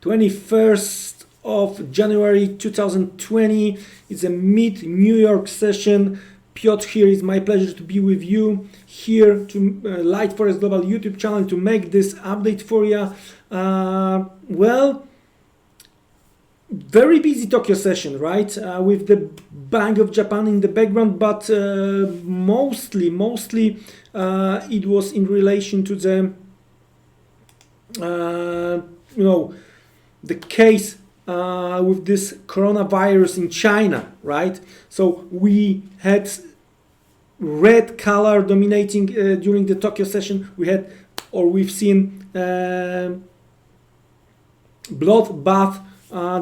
21st of January 2020. It's a mid-New York session. Piotr here. It's my pleasure to be with you here to Liteforex Global YouTube channel to make this update for you. Well, very busy Tokyo session, right? With the Bank of Japan in the background, but mostly it was in relation to the the case with this coronavirus in China, right? So we had red color dominating during the Tokyo session. We've seen bloodbath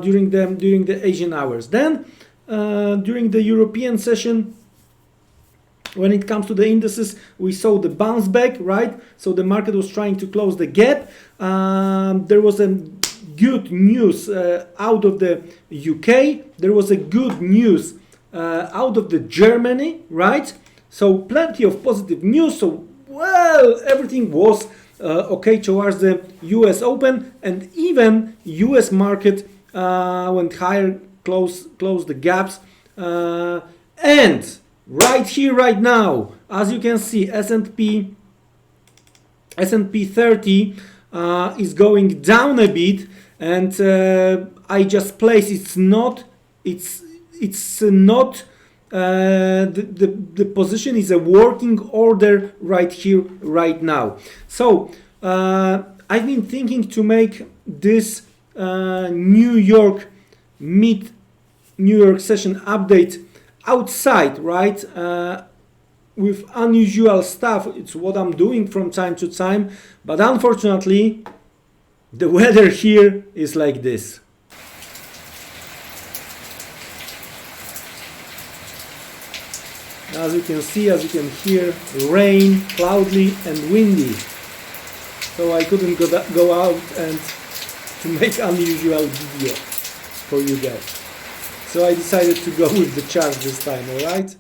during the Asian hours. Then during the European session, when it comes to the indices, we saw the bounce back, right? So the market was trying to close the gap. There was a good news out of the UK. There was a good news out of the Germany, right? So plenty of positive news. So well, everything was okay towards the US Open, and even US market went higher, closed the gaps, and right here, right now, as you can see, S&P 30 is going down a bit, and I just placed the position is a working order right here, right now. So I've been thinking to make this New York mid-New York session update outside, right? With unusual stuff. It's what I'm doing from time to time, but unfortunately the weather here is like this. As you can see, as you can hear, rain, cloudy and windy. So I couldn't go out and to make unusual video for you guys. So I decided to go with the chart this time, alright?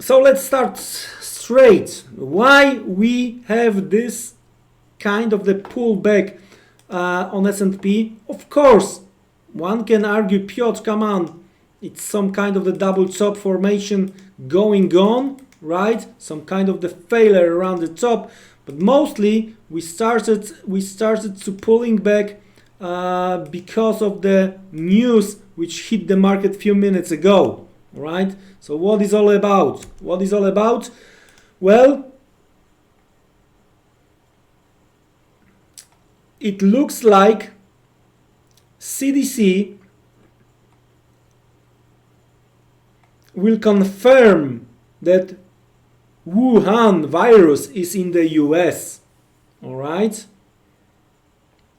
So let's start straight. Why we have this kind of the pullback on S&P? Of course, one can argue, Piotr, come on, it's some kind of the double top formation going on, right? Some kind of the failure around the top, but mostly we started to pulling back because of the news which hit the market a few minutes ago, right? So what is all about? What is all about? Well, it looks like CDC will confirm that Wuhan virus is in the US. All right.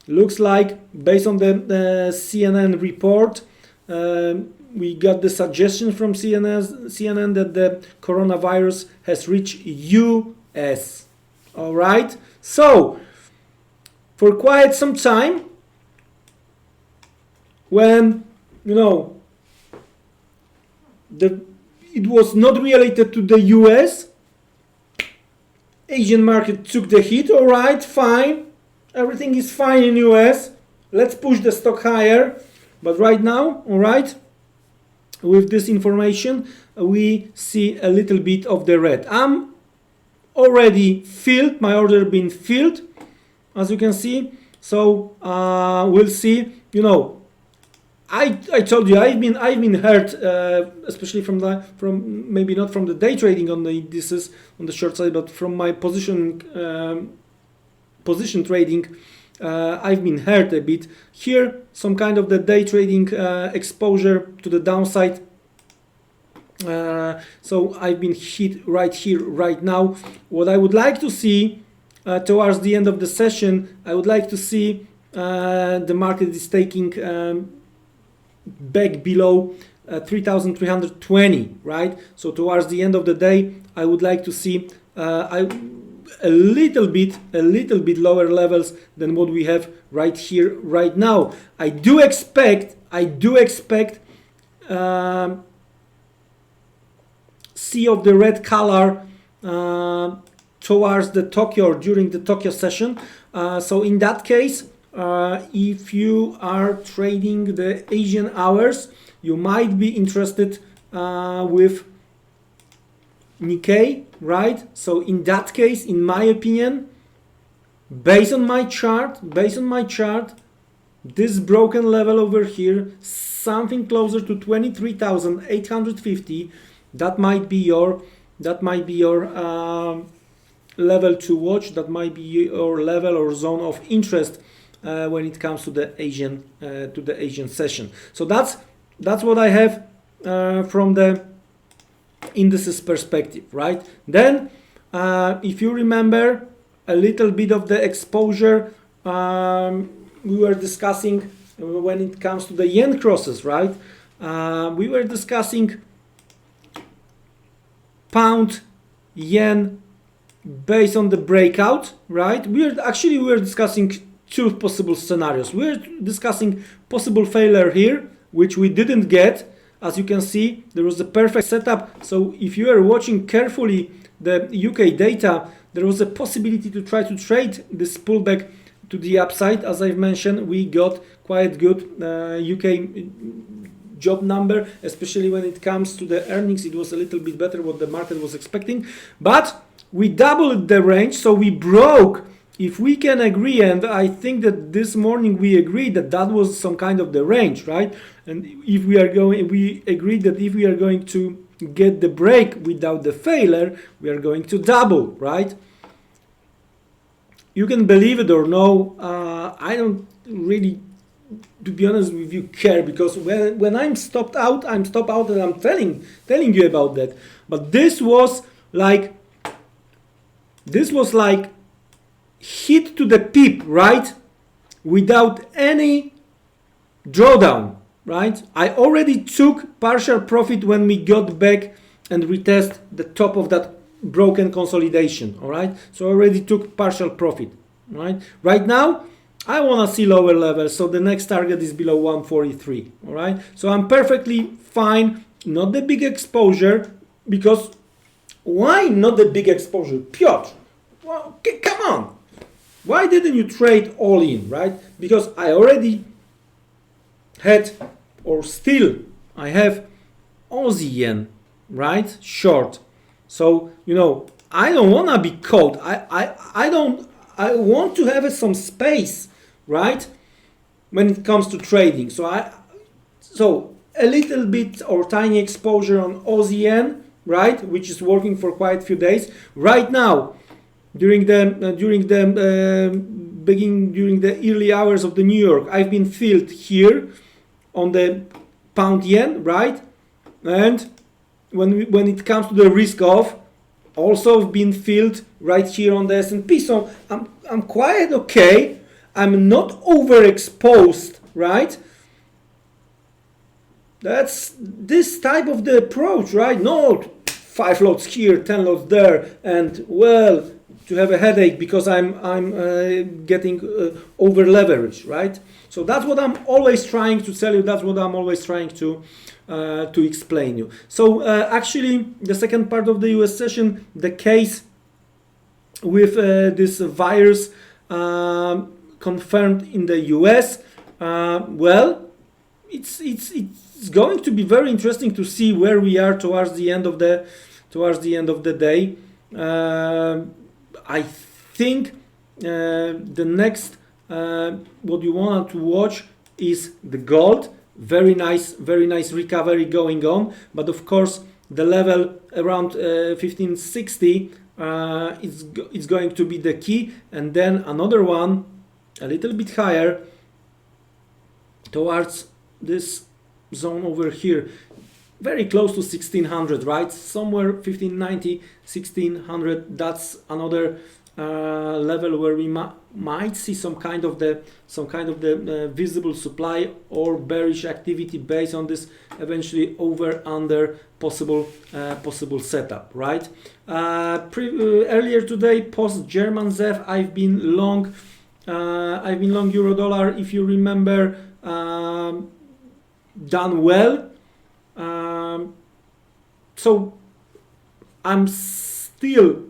Looks like, based on the CNN report, we got the suggestion from CNN that the coronavirus has reached US. All right. So for quite some time, when it was not related to the US, Asian market took the hit. All right, fine, everything is fine in US. Let's push the stock higher. But right now, all right, with this information, we see a little bit of the red. I'm already filled. My order been filled, as you can see. So we'll see. I told you I've been hurt, especially from maybe not from the day trading on the indices on the short side, but from my position trading. I've been hurt a bit here. Some kind of the day trading exposure to the downside. So I've been hit right here, right now. What I would like to see towards the end of the session, I would like to see the market is taking back below 3,320, right? So towards the end of the day, I would like to see a little bit lower levels than what we have right here, right now. I do expect sea of the red color towards the Tokyo or during the Tokyo session. So in that case, if you are trading the Asian hours, you might be interested with Nikkei, right? So in that case, in my opinion, based on my chart, this broken level over here, something closer to 23,850, that might be your level to watch. That might be your level or zone of interest when it comes to the Asian session. So that's what I have from the indices perspective, right? Then if you remember a little bit of the exposure we were discussing when it comes to the yen crosses, right? We were discussing pound yen based on the breakout, right? We were discussing two possible scenarios. We're discussing possible failure here, which we didn't get. As you can see, there was a perfect setup. So if you are watching carefully the UK data, there was a possibility to try to trade this pullback to the upside. As I've mentioned, we got quite good UK job number, especially when it comes to the earnings. It was a little bit better what the market was expecting, but we doubled the range, so we broke. If we can agree, and I think that this morning we agreed that that was some kind of the range, right? And if we agreed that if we are going to get the break without the failure, we are going to double, right? You can believe it or no, I don't really, to be honest with you, care, because when I'm stopped out, and I'm telling you about that. But this was like hit to the pip, right? Without any drawdown, right? I already took partial profit when we got back and retest the top of that broken consolidation, all right? So I already took partial profit, right? Right now, I want to see lower levels, so the next target is below 143, all right? So I'm perfectly fine, not the big exposure, because why not the big exposure? Piotr, well, come on. Why didn't you trade all in, right? Because I already had, or still I have Aussie yen, right? Short. So, you know, I don't want to be caught. I want to have some space, right? When it comes to trading. So a little bit or tiny exposure on Aussie yen, right? Which is working for quite a few days. Right now, during the early hours of the New York, I've been filled here on the pound yen, right? And when it comes to the risk off, also been filled right here on the S&P. So I'm quite okay. I'm not overexposed, right? That's this type of the approach, right? No 5 lots here, 10 lots there, and well, to have a headache because I'm getting over leveraged, right? So that's what I'm always trying to tell you. That's what I'm always trying to explain you. So actually, the second part of the US session, the case with this virus confirmed in the US. Well, it's going to be very interesting to see where we are towards the end of the day. I think the next what you want to watch is the gold. Very nice recovery going on, but of course the level around 1560 is going to be the key, and then another one a little bit higher towards this zone over here, very close to 1600, right? Somewhere 1590, 1600. That's another level where we might see some kind of the visible supply or bearish activity based on this eventually over under possible setup, right? Earlier today, post German ZEF, I've been long euro dollar. If you remember, done well. So I'm still still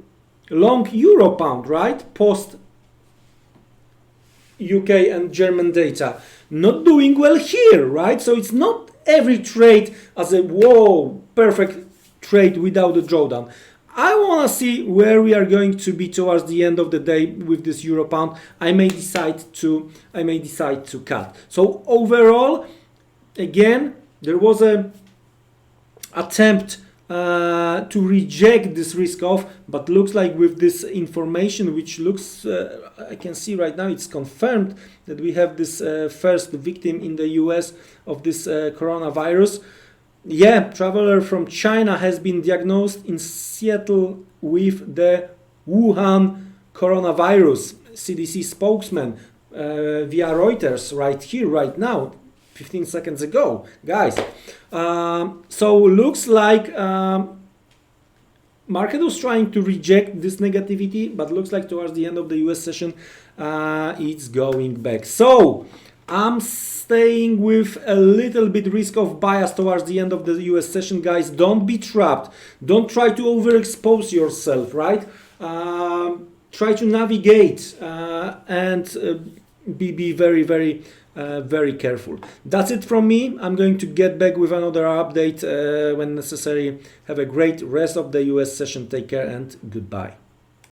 long euro pound, right? Post UK and German data. Not doing well here, right? So it's not every trade as a whoa, perfect trade without a drawdown. I want to see where we are going to be towards the end of the day with this euro pound. I may decide to cut. So overall, again, there was a attempt to reject this risk off, but looks like with this information, which looks I can see right now, it's confirmed that we have this first victim in the US of this coronavirus. Yeah, traveler from China has been diagnosed in Seattle with the Wuhan coronavirus. CDC spokesman via Reuters right here, right now, 15 seconds ago, guys. So looks like market was trying to reject this negativity, but looks like towards the end of the US session, it's going back. So I'm staying with a little bit risk of bias towards the end of the US session, guys. Don't be trapped. Don't try to overexpose yourself, right? Try to navigate and be very, very careful. That's it from me. I'm going to get back with another update when necessary. Have a great rest of the US session. Take care and goodbye.